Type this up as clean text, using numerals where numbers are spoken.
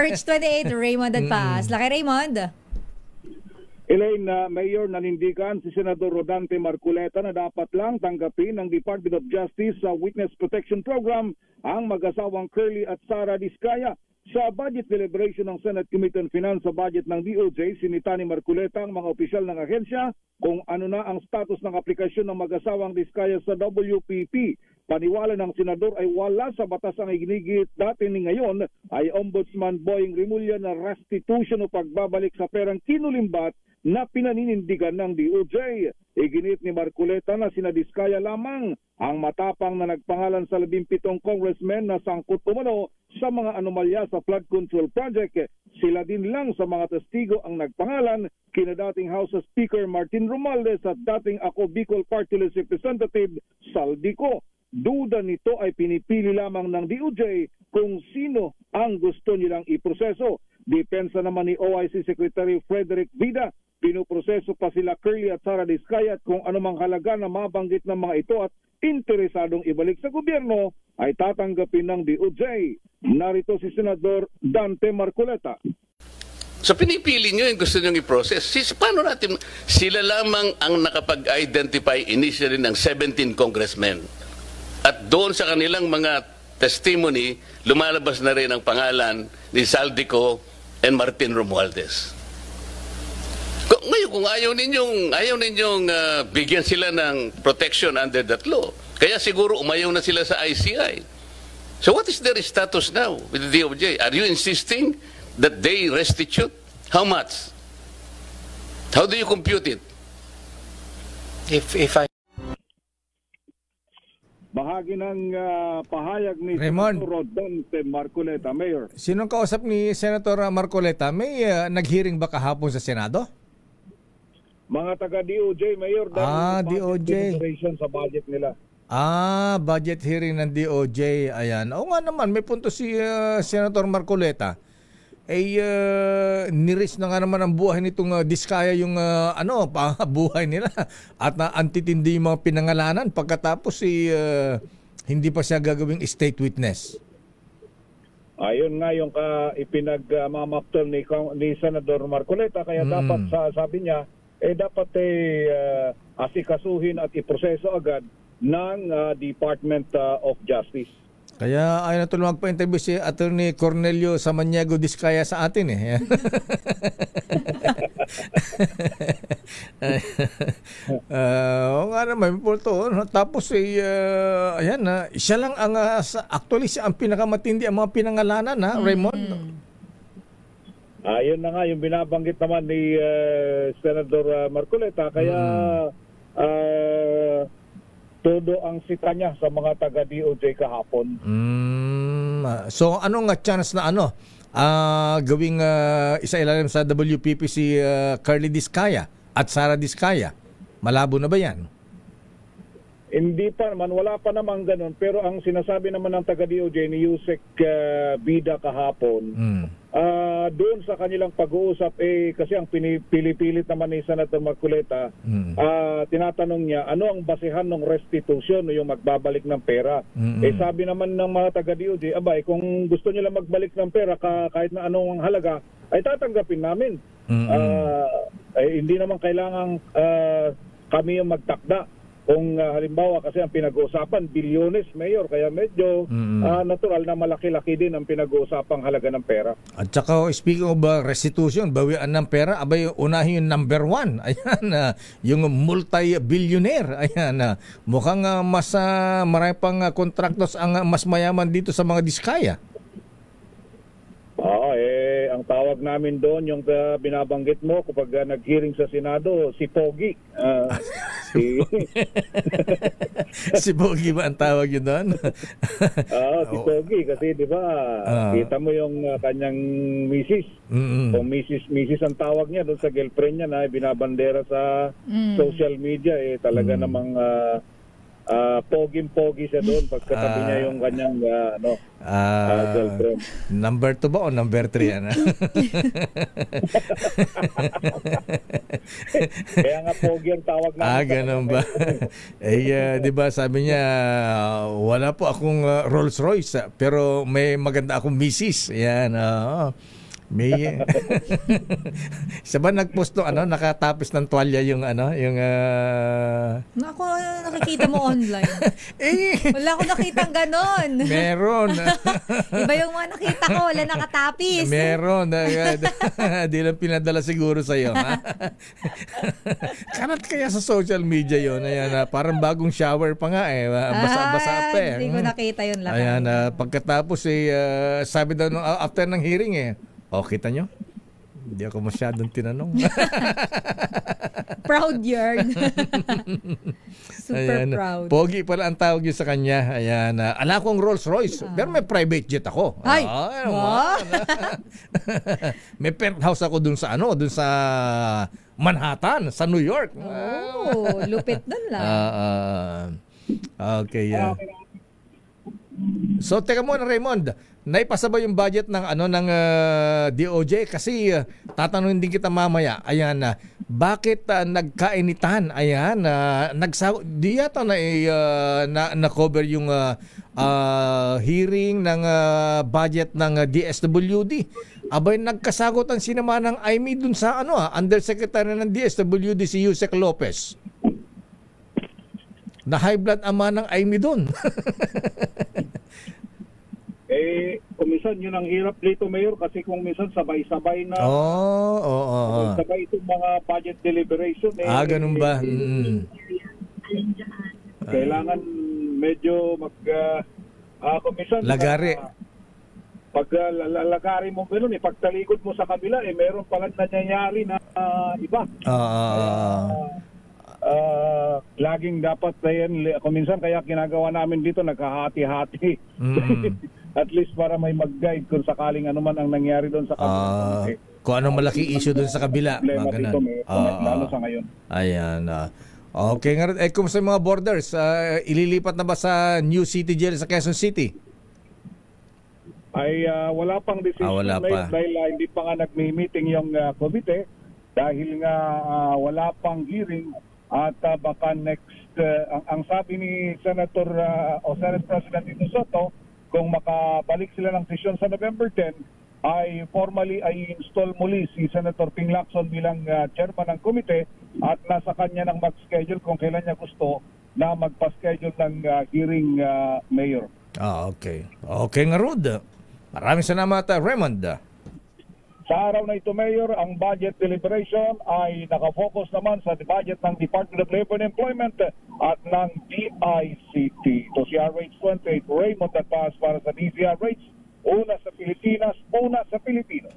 RH28, Raymond Adpas. Laki Raymond. Elaine, Mayor, nanindigan si Senador Rodante Marcoleta na dapat lang tanggapin ng Department of Justice sa Witness Protection Program ang mag-asawang Curly at Sara Diskaya. Sa budget deliberation ng Senate Committee on Finance sa budget ng DOJ, sinita ni Marcoleta ang mga opisyal ng ahensya kung ano na ang status ng aplikasyon ng mag-asawang Diskaya sa WPP. Paniwala ng senador ay wala sa batas ang iginigit dati ni ngayon ay Ombudsman Boying Rimulya na restitution o pagbabalik sa perang kinulimbat na pinaninindigan ng DOJ. Iginit ni Marcoleta na sina Diskaya lamang ang matapang na nagpangalan sa 17 congressmen na sangkot umano sa mga anomalya sa flood control project. Sila din lang sa mga testigo ang nagpangalan kina dating House Speaker Martin Romualdez at dating Ako Bicol Party List Representative Saldico. Duda nito ay pinipili lamang ng DOJ kung sino ang gusto nilang iproseso. Depensa naman ni OIC Secretary Frederick Vida, pinuproseso pa sila Curly at Sara Diskaya at kung anumang halaga na mabanggit ng mga ito at interesadong ibalik sa gobyerno ay tatanggapin ng DOJ. Narito si Senador Dante Marcoleta. So pinipili nyo yung gusto nyo i-process. Paano natin, sila lamang ang nakapag-identify initially ng 17 congressmen. At doon sa kanilang mga testimony, lumalabas na rin ang pangalan ni Saldico and Martin Romualdez. Ngayon, kung ayaw ninyong bigyan sila ng protection under that law, kaya siguro umayaw na sila sa ICI. So what is their status now with the DOJ? Are you insisting that they restitute? How much? How do you compute it? If I Bahagi ng pahayag ni Raymond. Senator Rodante Marcoleta, Mayor. Sinong kausap ni Senator Marcoleta? May nag-hearing ba kahapon sa Senado? Mga taga-DOJ, Mayor, DOJ. Sa budget nila. Budget hearing ng DOJ. Ayan. Oo nga naman, may punto si Senator Marcoleta. Niris na nga naman ang buhay nitong Diskaya yung buhay nila at antitindi yung mga pinangalanan pagkatapos hindi pa siya gagawing state witness. Ayun nga yung ipinagmamaktol ni Senador Marcoleta kaya dapat sabi niya dapat asikasuhin at iproseso agad ng Department of Justice. Kaya ayaw na tuloy magpa-interview si Attorney Cornelio Samaniego Diskaya sa atin eh. Oo nga naman, tapos ayan na, siya lang ang actually siya ang pinakamatindi ang mga pinangalanan Raymond. Ayun na nga yung binabanggit naman ni Senador Marcoleta kaya todo ang sita niya sa mga taga-DOJ kahapon. So anong chance na gawing isa-ilalim sa WPP si Curly Diskaya at Sara Diskaya? Malabo na ba yan? Hindi pa naman, wala pa naman ganun. Pero ang sinasabi naman ng taga-DOJ ni Yusek Bida kahapon, doon sa kanilang pag-uusap, kasi ang pinipilit naman ni Senator Marcoleta, tinatanong niya, ano ang basehan ng restitution o yung magbabalik ng pera? Sabi naman ng mga taga-DOJ, kung gusto nila magbalik ng pera kahit na anong halaga, ay tatanggapin namin. Hindi naman kailangan kami yung magtakda. Kung halimbawa kasi ang pinag-uusapan bilyones, Mayor, kaya medyo natural na malaki-laki din ang pinag-uusapang halaga ng pera. At saka speaking of restitution, bawian ng pera, unahin yung number 1. Ayan, yung multi-billionaire. Ayan, mukhang mas marami pang contractors ang mas mayaman dito sa mga Diskaya. Ang tawag namin doon, yung binabanggit mo kapag nag-hearing sa Senado, si Pogi. Si Pogi ba ang tawag yun doon? Si Pogi kasi di ba, kita mo yung kanyang misis. Kung misis ang tawag niya doon sa girlfriend niya na binabandera sa social media, talaga namang poging-pogi siya doon pagkatabi niya yung kanyang girlfriend. Number 2 ba o number 3? Ano? Kaya nga pogi ang tawag namin. Ganun ba? Di ba sabi niya, wala po akong Rolls Royce, pero may maganda akong misis. Yan, may isa ba nagpost ng nakatapos ng tuwalya yung Naku, nakikita mo online. Wala akong nakitang ganon. Meron. Iba yung mga nakita ko, wala nakatapis. Meron. Di lang pinadala siguro sa'yo, ha? Karat kaya sa social media yun. Ayan, parang bagong shower pa nga basa-basa pa Hindi ko nakita yun lang. Ayan, pagkatapos sabi daw after ng hearing kita nyo? Hindi ako masyadong tinanong. Proud yarn. Super Ayan, proud. Pogi pala ang tawag yun sa kanya. Ayan, ala kong Rolls Royce. Pero may private jet ako. Ay! May penthouse ako dun sa Manhattan, sa New York. Lupit dun lang. Okay. So, teka muna, Raymond. Naipasa ba yung budget ng DOJ? Kasi tatanungin din kita mamaya. Ayan, bakit nagkainitan? Ayan, di yata na-cover yung hearing ng budget ng DSWD. Abay, nagkasagot ang sinama ng IME dun sa Undersecretary ng DSWD si Yusek Lopez. Na high blood ama ng IME dun. Kumisan yun ang hirap dito, Mayor, kasi kung minsan sabay-sabay na sabay itong mga budget deliberation. Ganun ba? Kailangan medyo kumisan lagari. Pag lalagari mo gano'n, pagtalikod mo sa kabila, meron palang nangyayari na iba. Laging dapat kuminsan kaya ginagawa namin dito, nagkahati-hati. At least para may mag-guide kung sakaling ano man ang nangyari doon sa kabila. Kung anong malaki issue doon sa kabila. Dito, lalo sa ngayon. Ayan. Okay nga rin. Kung sa mga borders, ililipat na ba sa New City Jail sa Quezon City? Ay wala pang decision dahil hindi pa nga nagmi-meeting yung komite dahil nga wala pang hearing at baka next ang sabi ni Senator o Senate President Tito Soto, kung makabalik sila ng sesyon sa November 10 ay formally ay install muli si Senator Ping Lacson bilang chairman ng komite at nasa kanya nang mag-schedule kung kailan niya gusto na magpa-schedule ng hearing, Mayor. Okay. Okay nga, Rod. Maraming salamat, Raymond. Sa araw na ito, Mayor, ang budget deliberation ay nakafocus naman sa budget ng Department of Labor and Employment at ng DICT. Ito si RH28, Raymond at Paz para sa DZRH. Una sa Pilipinas, una sa Pilipino.